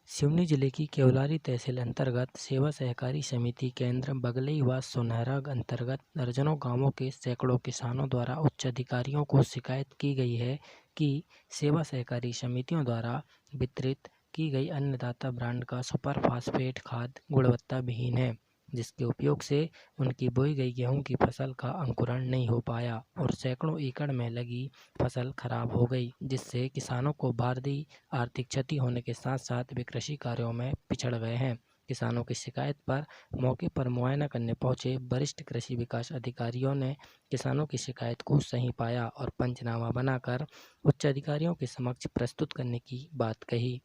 सिवनी जिले की केवलारी तहसील अंतर्गत सेवा सहकारी समिति केंद्र बगलई व सोनहरा अंतर्गत दर्जनों गांवों के सैकड़ों किसानों द्वारा उच्च अधिकारियों को शिकायत की गई है कि सेवा सहकारी समितियों द्वारा वितरित की गई अन्नदाता ब्रांड का सुपर फास्फेट खाद गुणवत्ता विहीन है, जिसके उपयोग से उनकी बोई गई गेहूं की फसल का अंकुरण नहीं हो पाया और सैकड़ों एकड़ में लगी फसल खराब हो गई, जिससे किसानों को भारी आर्थिक क्षति होने के साथ साथ वे कृषि कार्यों में पिछड़ गए हैं। किसानों की शिकायत पर मौके पर मुआयना करने पहुंचे वरिष्ठ कृषि विकास अधिकारियों ने किसानों की शिकायत को सही पाया और पंचनामा बनाकर उच्च अधिकारियों के समक्ष प्रस्तुत करने की बात कही।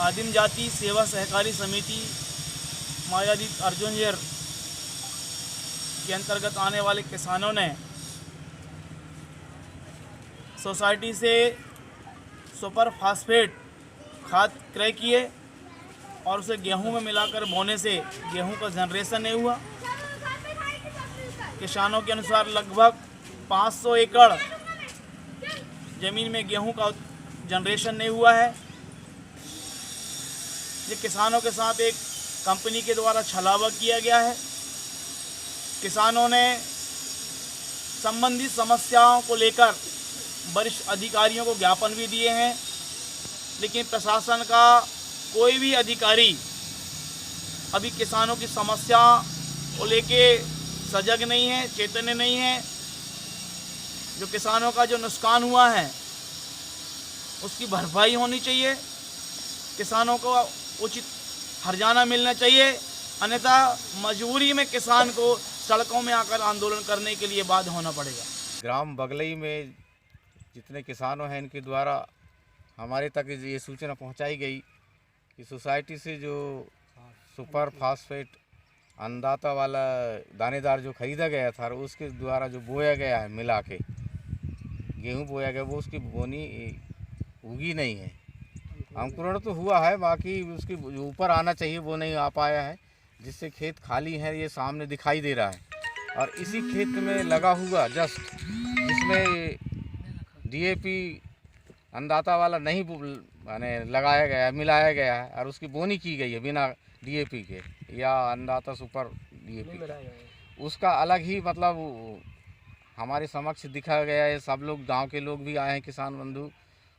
आदिम जाति सेवा सहकारी समिति मायादीप अर्जुनजर के अंतर्गत आने वाले किसानों ने सोसाइटी से सुपर फास्फेट खाद क्रय किए और उसे गेहूं में मिलाकर बोने से गेहूं का जनरेशन नहीं हुआ। किसानों के अनुसार लगभग 500 एकड़ ज़मीन में गेहूं का जनरेशन नहीं हुआ है। ये किसानों के साथ एक कंपनी के द्वारा छलावा किया गया है। किसानों ने संबंधित समस्याओं को लेकर वरिष्ठ अधिकारियों को ज्ञापन भी दिए हैं, लेकिन प्रशासन का कोई भी अधिकारी अभी किसानों की समस्या को लेके सजग नहीं है, चेतन्य नहीं है। जो किसानों का जो नुकसान हुआ है उसकी भरपाई होनी चाहिए, किसानों को उचित हर्जाना मिलना चाहिए, अन्यथा मजबूरी में किसान को सड़कों में आकर आंदोलन करने के लिए बाध्य होना पड़ेगा। ग्राम बगलई में जितने किसानों हैं इनके द्वारा हमारे तक ये सूचना पहुंचाई गई कि सोसाइटी से जो सुपर फास्फेट अन्नदाता वाला दानेदार जो ख़रीदा गया था उसके द्वारा जो बोया गया है, मिला के गेहूँ बोया गया, वो उसकी बोनी उगी नहीं है। अंकुरण तो हुआ है, बाकी उसकी ऊपर आना चाहिए वो नहीं आ पाया है, जिससे खेत खाली है, ये सामने दिखाई दे रहा है। और इसी खेत में लगा हुआ जस्ट जिसमें डीएपी अन्नदाता वाला नहीं माने लगाया गया है, मिलाया गया है और उसकी बोनी की गई है बिना डीएपी के या अन्नदाता सुपर डीएपी के, उसका अलग ही मतलब हमारे समक्ष दिखा गया है। सब लोग गांव के लोग भी आए हैं, किसान बंधु,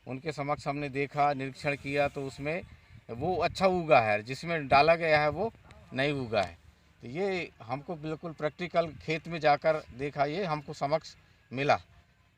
उनके समक्ष हमने देखा, निरीक्षण किया तो उसमें वो अच्छा उगा है, जिसमें डाला गया है वो नहीं उगा है। तो ये हमको बिल्कुल प्रैक्टिकल खेत में जाकर देखा, ये हमको समक्ष मिला,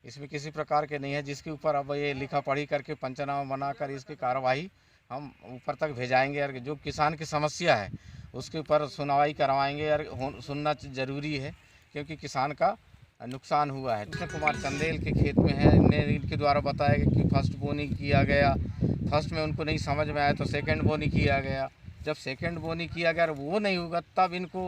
इसमें किसी प्रकार के नहीं है, जिसके ऊपर अब ये लिखा पढ़ी करके पंचनामा बनाकर इसकी कार्रवाई हम ऊपर तक भेजाएंगे और जो किसान की समस्या है उसके ऊपर सुनवाई करवाएंगे और सुनना ज़रूरी है, क्योंकि किसान का नुकसान हुआ है। कृष्ण कुमार चंदेल के खेत में है, इनके द्वारा बताया गया कि फर्स्ट बोनी किया गया, फर्स्ट में उनको नहीं समझ में आया तो सेकंड बोनी किया गया। जब सेकंड बोनी किया गया वो नहीं होगा तब इनको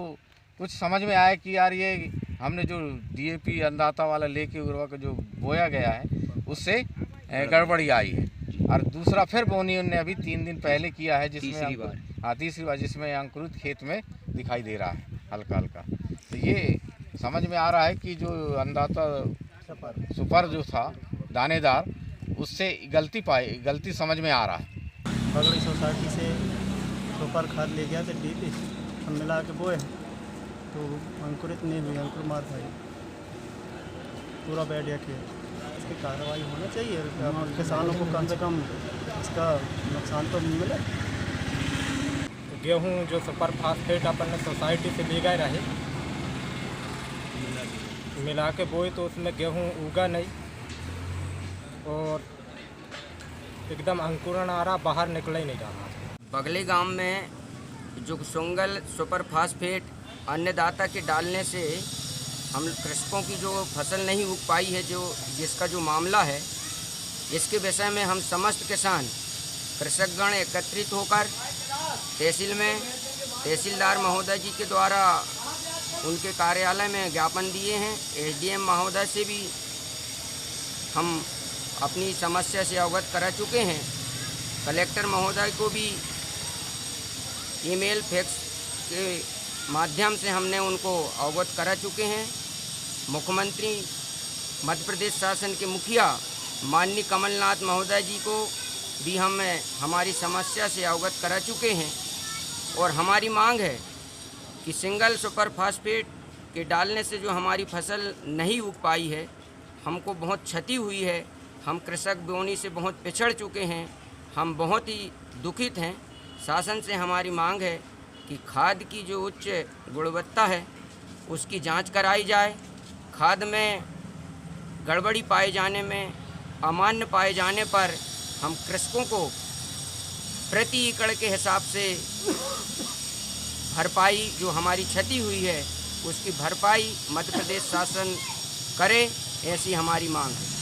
कुछ समझ में आया कि यार ये हमने जो डीएपी अन्नदाता वाला लेके उर्वरक जो बोया गया है उससे गड़बड़ी आई है। और दूसरा फिर बोनी उनने अभी 3 दिन पहले किया है, जिसमें तीसरी बार जिसमें अंकुरित खेत में दिखाई दे रहा है हल्का हल्का। तो ये समझ में आ रहा है कि जो अन्नदाता सुपर जो था दानेदार, उससे गलती समझ में आ रहा है। बगड़ी सोसाइटी से सुपर खाद ले गया था, डीपी हम मिला के बोए तो अंकुरित नहीं हुई, अंकुर मार था, पूरा बैठ गया खेत। इसकी कार्रवाई होना चाहिए, किसानों को कम से कम इसका नुकसान तो मिले। गेहूँ जो सुपर फास्फेट अपन ने सोसाइटी से ले गए रहे, मिला के बोए तो उसमें गेहूँ उगा नहीं और एकदम अंकुरण आ रहा, बाहर निकला ही नहीं रहा। बगले गांव में जो सुंगल सुपर फास्फेट अन्नदाता के डालने से हम कृषकों की जो फसल नहीं उग पाई है, जिसका जो मामला है, इसके विषय में हम समस्त किसान कृषकगण एकत्रित होकर तहसील में तहसीलदार महोदय जी के द्वारा उनके कार्यालय में ज्ञापन दिए हैं। एसडीएम महोदय से भी हम अपनी समस्या से अवगत करा चुके हैं। कलेक्टर महोदय को भी ईमेल फैक्स के माध्यम से हमने उनको अवगत करा चुके हैं। मुख्यमंत्री मध्य प्रदेश शासन के मुखिया माननीय कमलनाथ महोदय जी को भी हम हमारी समस्या से अवगत करा चुके हैं और हमारी मांग है कि सिंगल सुपर फास्फेट के डालने से जो हमारी फसल नहीं उग पाई है, हमको बहुत क्षति हुई है। हम कृषक बोनी से बहुत पिछड़ चुके हैं, हम बहुत ही दुखित हैं। शासन से हमारी मांग है कि खाद की जो उच्च गुणवत्ता है उसकी जांच कराई जाए। खाद में गड़बड़ी पाए जाने में, अमान्य पाए जाने पर हम कृषकों को प्रति एकड़ के हिसाब से भरपाई जो हमारी क्षति हुई है उसकी भरपाई मध्य प्रदेश शासन करे, ऐसी हमारी मांग है।